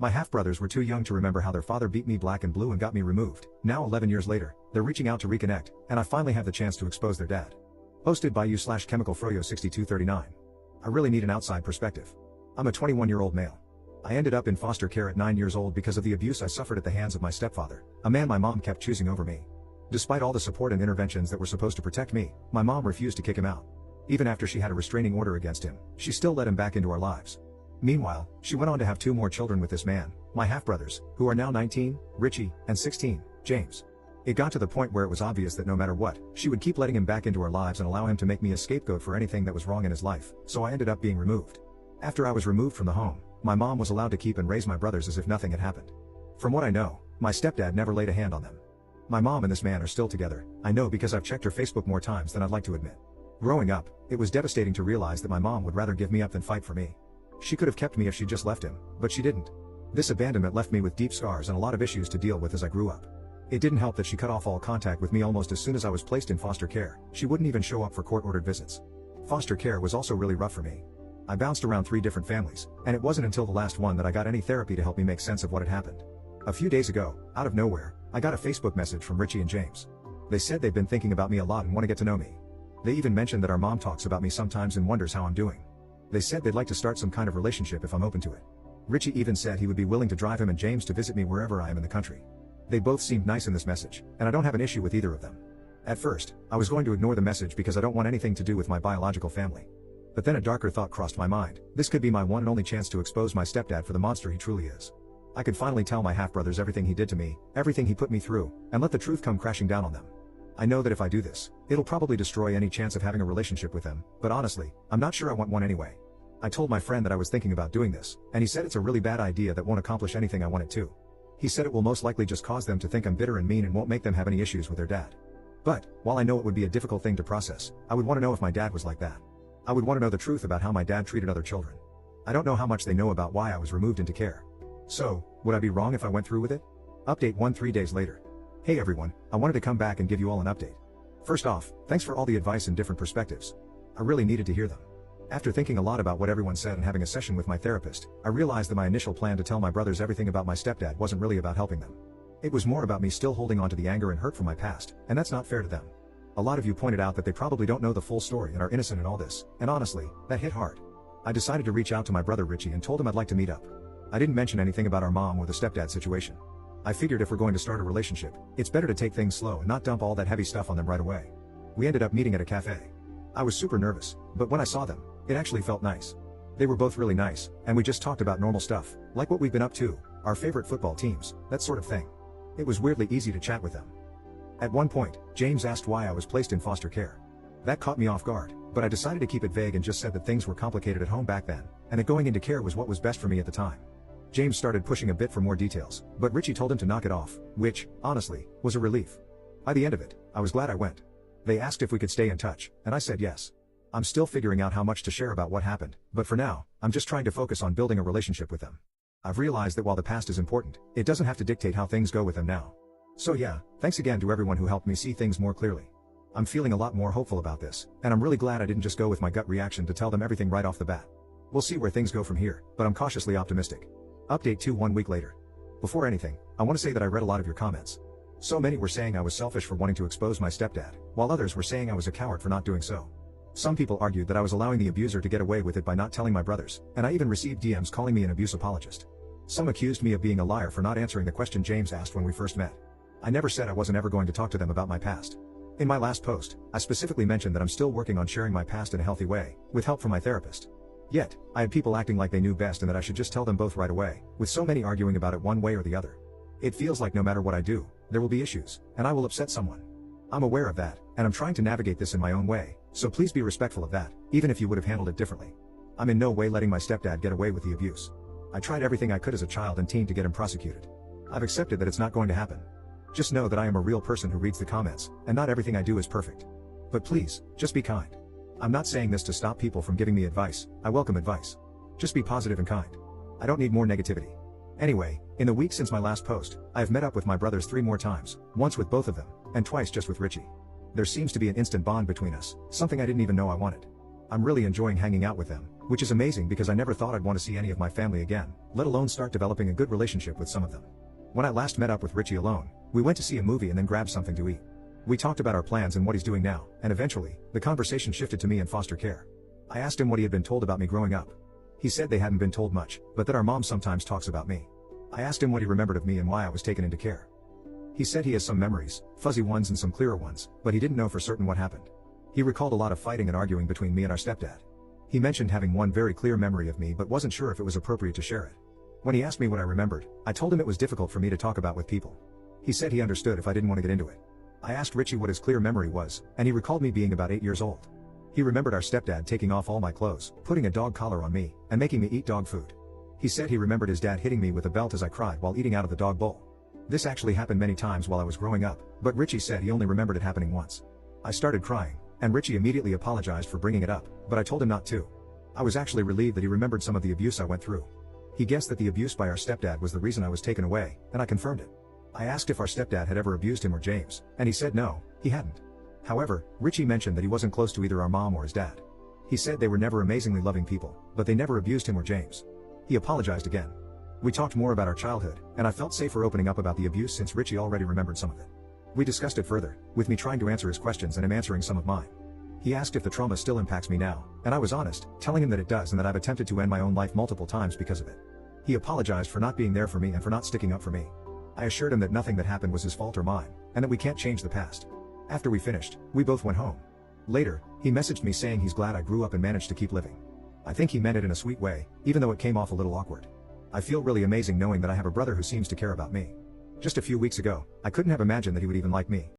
My half-brothers were too young to remember how their father beat me black and blue and got me removed. Now 11 years later, they're reaching out to reconnect, and I finally have the chance to expose their dad. Posted by you/chemicalfroyo6239. I really need an outside perspective. I'm a 21-year-old male. I ended up in foster care at 9 years old because of the abuse I suffered at the hands of my stepfather, a man my mom kept choosing over me. Despite all the support and interventions that were supposed to protect me, my mom refused to kick him out. Even after she had a restraining order against him, she still let him back into our lives. Meanwhile, she went on to have 2 more children with this man, my half-brothers, who are now 19, Richie, and 16, James. It got to the point where it was obvious that no matter what, she would keep letting him back into our lives and allow him to make me a scapegoat for anything that was wrong in his life, so I ended up being removed. After I was removed from the home, my mom was allowed to keep and raise my brothers as if nothing had happened. From what I know, my stepdad never laid a hand on them. My mom and this man are still together, I know because I've checked her Facebook more times than I'd like to admit. Growing up, it was devastating to realize that my mom would rather give me up than fight for me. She could have kept me if she just left him, but she didn't. This abandonment left me with deep scars and a lot of issues to deal with as I grew up. It didn't help that she cut off all contact with me almost as soon as I was placed in foster care. She wouldn't even show up for court-ordered visits. Foster care was also really rough for me. I bounced around 3 different families, and it wasn't until the last one that I got any therapy to help me make sense of what had happened. A few days ago, out of nowhere, I got a Facebook message from Richie and James. They said they've been thinking about me a lot and want to get to know me. They even mentioned that our mom talks about me sometimes and wonders how I'm doing. They said they'd like to start some kind of relationship if I'm open to it. Richie even said he would be willing to drive him and James to visit me wherever I am in the country. They both seemed nice in this message, and I don't have an issue with either of them. At first, I was going to ignore the message because I don't want anything to do with my biological family. But then a darker thought crossed my mind. This could be my one and only chance to expose my stepdad for the monster he truly is. I could finally tell my half-brothers everything he did to me, everything he put me through, and let the truth come crashing down on them. I know that if I do this, it'll probably destroy any chance of having a relationship with them, but honestly, I'm not sure I want one anyway. I told my friend that I was thinking about doing this, and he said it's a really bad idea that won't accomplish anything I want it to. He said it will most likely just cause them to think I'm bitter and mean and won't make them have any issues with their dad. But, while I know it would be a difficult thing to process, I would want to know if my dad was like that. I would want to know the truth about how my dad treated other children. I don't know how much they know about why I was removed into care. So, would I be wrong if I went through with it? Update 3 days later. Hey everyone, I wanted to come back and give you all an update. First off, thanks for all the advice and different perspectives. I really needed to hear them. After thinking a lot about what everyone said and having a session with my therapist, I realized that my initial plan to tell my brothers everything about my stepdad wasn't really about helping them. It was more about me still holding on to the anger and hurt from my past, and that's not fair to them. A lot of you pointed out that they probably don't know the full story and are innocent in all this, and honestly, that hit hard. I decided to reach out to my brother Richie and told him I'd like to meet up. I didn't mention anything about our mom or the stepdad situation. I figured if we're going to start a relationship, it's better to take things slow and not dump all that heavy stuff on them right away. We ended up meeting at a cafe. I was super nervous, but when I saw them, it actually felt nice. They were both really nice, and we just talked about normal stuff, like what we've been up to, our favorite football teams, that sort of thing. It was weirdly easy to chat with them. At one point, James asked why I was placed in foster care. That caught me off guard, but I decided to keep it vague and just said that things were complicated at home back then, and that going into care was what was best for me at the time. James started pushing a bit for more details, but Richie told him to knock it off, which, honestly, was a relief. By the end of it, I was glad I went. They asked if we could stay in touch, and I said yes. I'm still figuring out how much to share about what happened, but for now, I'm just trying to focus on building a relationship with them. I've realized that while the past is important, it doesn't have to dictate how things go with them now. So yeah, thanks again to everyone who helped me see things more clearly. I'm feeling a lot more hopeful about this, and I'm really glad I didn't just go with my gut reaction to tell them everything right off the bat. We'll see where things go from here, but I'm cautiously optimistic. Update 2 1 week later. Before anything, I want to say that I read a lot of your comments. So many were saying I was selfish for wanting to expose my stepdad, while others were saying I was a coward for not doing so. Some people argued that I was allowing the abuser to get away with it by not telling my brothers, and I even received DMs calling me an abuse apologist. Some accused me of being a liar for not answering the question James asked when we first met. I never said I wasn't ever going to talk to them about my past. In my last post, I specifically mentioned that I'm still working on sharing my past in a healthy way, with help from my therapist. Yet, I had people acting like they knew best and that I should just tell them both right away, with so many arguing about it one way or the other. It feels like no matter what I do, there will be issues, and I will upset someone. I'm aware of that, and I'm trying to navigate this in my own way, so please be respectful of that, even if you would have handled it differently. I'm in no way letting my stepdad get away with the abuse. I tried everything I could as a child and teen to get him prosecuted. I've accepted that it's not going to happen. Just know that I am a real person who reads the comments, and not everything I do is perfect. But please, just be kind. I'm not saying this to stop people from giving me advice. I welcome advice. Just be positive and kind. I don't need more negativity. Anyway, in the week since my last post, I have met up with my brothers 3 more times, once with both of them, and twice just with Richie. There seems to be an instant bond between us, something I didn't even know I wanted. I'm really enjoying hanging out with them, which is amazing because I never thought I'd want to see any of my family again, let alone start developing a good relationship with some of them. When I last met up with Richie alone, we went to see a movie and then grabbed something to eat. We talked about our plans and what he's doing now, and eventually, the conversation shifted to me and foster care. I asked him what he had been told about me growing up. He said they hadn't been told much, but that our mom sometimes talks about me. I asked him what he remembered of me and why I was taken into care. He said he has some memories, fuzzy ones and some clearer ones, but he didn't know for certain what happened. He recalled a lot of fighting and arguing between me and our stepdad. He mentioned having one very clear memory of me but wasn't sure if it was appropriate to share it. When he asked me what I remembered, I told him it was difficult for me to talk about with people. He said he understood if I didn't want to get into it. I asked Richie what his clear memory was, and he recalled me being about 8 years old. He remembered our stepdad taking off all my clothes, putting a dog collar on me, and making me eat dog food. He said he remembered his dad hitting me with a belt as I cried while eating out of the dog bowl. This actually happened many times while I was growing up, but Richie said he only remembered it happening once. I started crying, and Richie immediately apologized for bringing it up, but I told him not to. I was actually relieved that he remembered some of the abuse I went through. He guessed that the abuse by our stepdad was the reason I was taken away, and I confirmed it. I asked if our stepdad had ever abused him or James, and he said no, he hadn't. However, Richie mentioned that he wasn't close to either our mom or his dad. He said they were never amazingly loving people, but they never abused him or James. He apologized again. We talked more about our childhood, and I felt safer opening up about the abuse since Richie already remembered some of it. We discussed it further, with me trying to answer his questions and him answering some of mine. He asked if the trauma still impacts me now, and I was honest, telling him that it does and that I've attempted to end my own life multiple times because of it. He apologized for not being there for me and for not sticking up for me. I assured him that nothing that happened was his fault or mine, and that we can't change the past. After we finished, we both went home. Later, he messaged me saying he's glad I grew up and managed to keep living. I think he meant it in a sweet way, even though it came off a little awkward. I feel really amazing knowing that I have a brother who seems to care about me. Just a few weeks ago, I couldn't have imagined that he would even like me.